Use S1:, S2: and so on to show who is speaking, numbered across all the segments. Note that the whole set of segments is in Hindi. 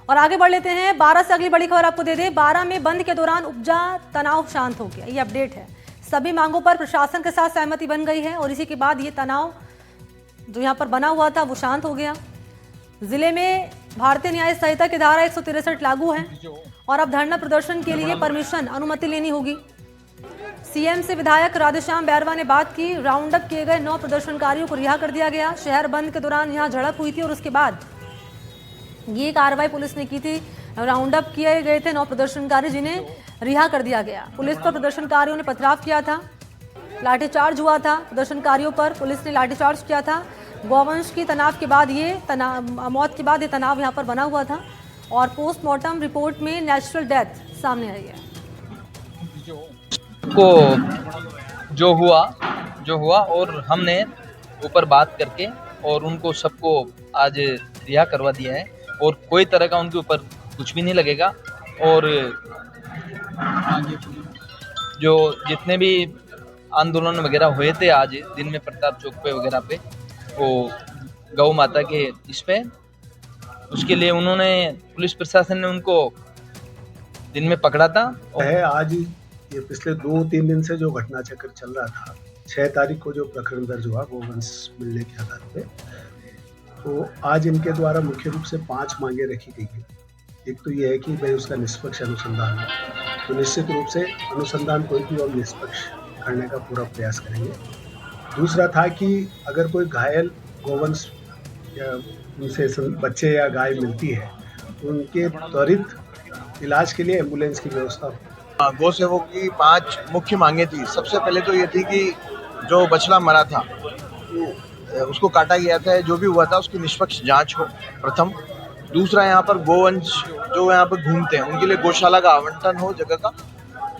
S1: और आगे बढ़ लेते हैं। 12 से अगली बड़ी खबर आपको दे दें। 12 में बंद के दौरान उपजा तनाव शांत हो गया, ये अपडेट है। सभी मांगों पर प्रशासन के साथ सहमति बन गई है और इसी के बाद ये तनाव जो यहाँ पर बना हुआ था वो शांत हो गया। जिले में भारतीय न्याय संहिता की धारा 163 लागू है और अब धरना प्रदर्शन के लिए परमिशन अनुमति लेनी होगी। सीएम से विधायक राधेश्याम बैरवा ने बात की। राउंड अप किए गए 9 प्रदर्शनकारियों को रिहा कर दिया गया। शहर बंद के दौरान यहां झड़प हुई थी और उसके बाद ये कार्रवाई पुलिस ने की थी। राउंड अप किए गए थे 9 प्रदर्शनकारी जिन्हें रिहा कर दिया गया। पुलिस पर प्रदर्शनकारियों ने पथराव किया था, लाठीचार्ज हुआ था। प्रदर्शनकारियों पर पुलिस ने लाठीचार्ज किया था। गौवंश की तनाव के बाद मौत के बाद ये तनाव यहाँ पर बना हुआ था और पोस्टमार्टम रिपोर्ट में नेचुरल डेथ सामने आई है।
S2: को जो हुआ और हमने ऊपर बात करके और उनको सबको आज रिहा करवा दिया है और कोई तरह का उनके ऊपर कुछ भी नहीं लगेगा। और जो जितने भी आंदोलन वगैरह हुए थे आज दिन में प्रताप चौक पे वगैरह पे, वो गौ माता के इस पे, उसके लिए उन्होंने पुलिस प्रशासन ने उनको दिन में पकड़ा था।
S3: आज ये पिछले 2-3 दिन से जो घटना चक्र चल रहा था, 6 तारीख को जो प्रकरण दर्ज हुआ गोवंश मिलने के आधार पे, तो आज इनके द्वारा मुख्य रूप से 5 मांगे रखी गई है। एक तो ये है कि भाई उसका निष्पक्ष अनुसंधान हो, तो निश्चित रूप से अनुसंधान कोई भी और निष्पक्ष करने का पूरा प्रयास करेंगे। दूसरा था कि अगर कोई घायल गोवंश या उनसे बच्चे या गाय मिलती है तो उनके त्वरित इलाज के लिए एम्बुलेंस की व्यवस्था हो।
S4: गौ सेवकों की 5 मुख्य मांगे थी। सबसे पहले तो ये थी कि जो बछड़ा मरा था उसको काटा गया था, जो भी हुआ था उसकी निष्पक्ष जांच हो प्रथम। दूसरा, यहाँ पर गोवंश जो यहाँ पर घूमते हैं उनके लिए गौशाला का आवंटन हो जगह का।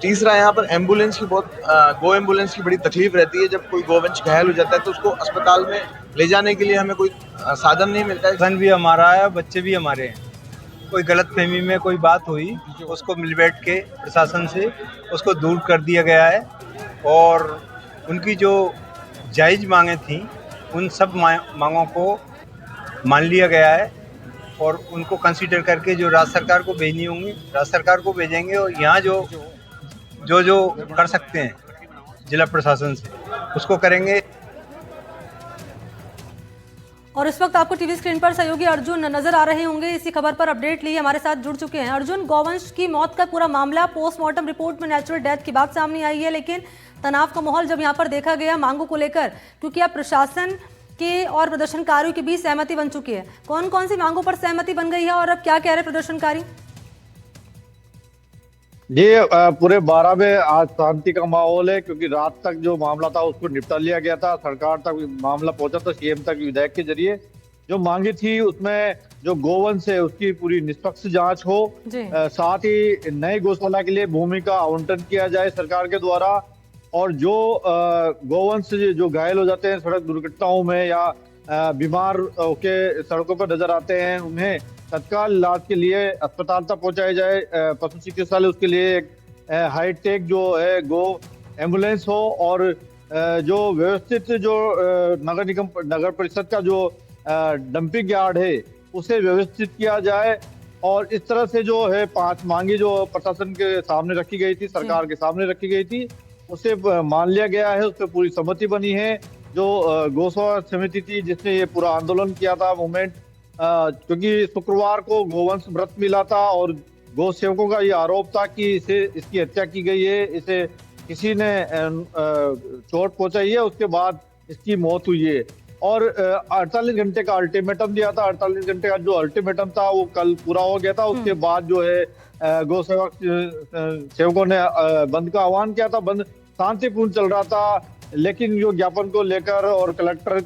S4: तीसरा, यहाँ पर एम्बुलेंस की गो एम्बुलेंस की बड़ी तकलीफ रहती है। जब कोई गोवंश घायल हो जाता है तो उसको अस्पताल में ले जाने के लिए हमें कोई साधन नहीं मिलता है।
S5: धन भी हमारा है, बच्चे भी हमारे हैं। कोई गलतफहमी में कोई बात हुई, उसको मिल बैठ के प्रशासन से उसको दूर कर दिया गया है और उनकी जो जायज़ मांगें थी उन सब मांगों को मान लिया गया है और उनको कंसीडर करके जो राज्य सरकार को भेजनी होंगी राज्य सरकार को भेजेंगे और यहाँ जो कर सकते हैं जिला प्रशासन से उसको करेंगे।
S1: और इस वक्त आपको टीवी स्क्रीन पर सहयोगी अर्जुन नजर आ रहे होंगे। इसी खबर पर अपडेट लिए हमारे साथ जुड़ चुके हैं। अर्जुन, गौवंश की मौत का पूरा मामला पोस्टमार्टम रिपोर्ट में नेचुरल डेथ की बात सामने आई है, लेकिन तनाव का माहौल जब यहाँ पर देखा गया मांगों को लेकर, क्योंकि अब प्रशासन के और प्रदर्शनकारियों के बीच सहमति बन चुकी है, कौन कौन सी मांगों पर सहमति बन गई है और अब क्या कह रहे प्रदर्शनकारी?
S6: ये पूरे 12 में आज शांति का माहौल है, क्योंकि रात तक जो मामला था उसको निपटा लिया गया था। सरकार तक मामला पहुंचा था, सीएम तक विधायक के जरिए। जो मांगी थी उसमें जो गोवंश है उसकी पूरी निष्पक्ष जांच हो, साथ ही नई गौशाला के लिए भूमि का आवंटन किया जाए सरकार के द्वारा, और जो गोवंश जो घायल हो जाते हैं सड़क दुर्घटनाओं में या बीमार होके सड़कों पर नजर आते हैं उन्हें तत्काल इलाज के लिए अस्पताल तक पहुंचाया जाए। पशु चिकित्सालय उसके लिए एक हाईटेक जो है गो एम्बुलेंस हो, और जो व्यवस्थित जो नगर परिषद का जो डंपिंग यार्ड है उसे व्यवस्थित किया जाए। और इस तरह से जो है 5 मांगी जो प्रशासन के सामने रखी गई थी, सरकार के सामने रखी गई थी, उसे मान लिया गया है, उस पर पूरी सहमति बनी है। जो गौसेवा समिति थी जिसने ये पूरा आंदोलन किया था मूवमेंट, क्योंकि शुक्रवार को गोवंश मृत मिला था और गौ सेवकों का ये आरोप था कि इसकी हत्या की गई है, इसे किसी ने चोट पहुंचाई है, उसके बाद इसकी मौत हुई है। और 48 घंटे का अल्टीमेटम दिया था। 48 घंटे का जो अल्टीमेटम था वो कल पूरा हो गया था। उसके बाद जो है गौ सेवकों ने बंद का आह्वान किया था। बंद शांतिपूर्ण चल रहा था, लेकिन जो ज्ञापन को लेकर और कलेक्टर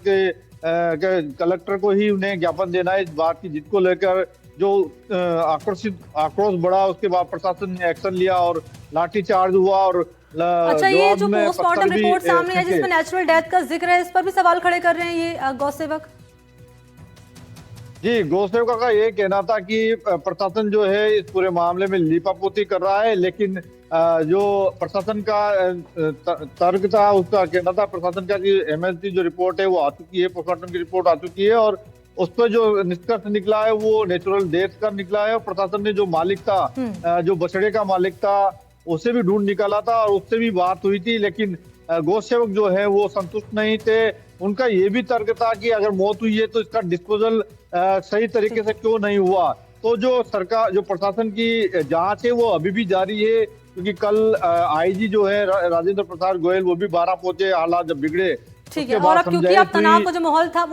S6: को ही उन्हें ज्ञापन देना है इस बात की जिद को लेकर जो आक्रोश बढ़ा, उसके बाद प्रशासन ने एक्शन लिया और लाठीचार्ज हुआ। और
S1: अच्छा, ये जो पोस्टमार्टम रिपोर्ट सामने है जिसमें नेचुरल डेथ का जिक्र है, इस पर भी सवाल खड़े कर रहे हैं ये गौसेवक।
S6: जी, गौसेवका का ये कहना था कि प्रशासन जो है इस पूरे मामले में लीपापोती कर रहा है, लेकिन जो प्रशासन का तर्क था उसका कहना था प्रशासन का कि एमएसडी जो रिपोर्ट है वो आ चुकी है, पोस्टमार्टम की रिपोर्ट आ चुकी है और उस पर जो निष्कर्ष निकला है वो नेचुरल डेथ का निकला है। और प्रशासन ने जो मालिक था, जो बछड़े का मालिक था, उसे भी ढूंढ निकाला था और उससे भी बात हुई थी, लेकिन गौ सेवक जो है वो संतुष्ट नहीं थे। उनका ये भी तर्क था कि अगर मौत हुई है तो इसका डिस्पोजल सही तरीके से क्यों नहीं हुआ। तो जो सरकार, जो प्रशासन की जांच है वो अभी भी जारी है, क्योंकि कल आईजी जो है राजेंद्र प्रसाद गोयल वो भी बारा पहुंचे हालात जब बिगड़े।
S1: ठीक है, और अब क्योंकि अब तनाव का जो माहौल था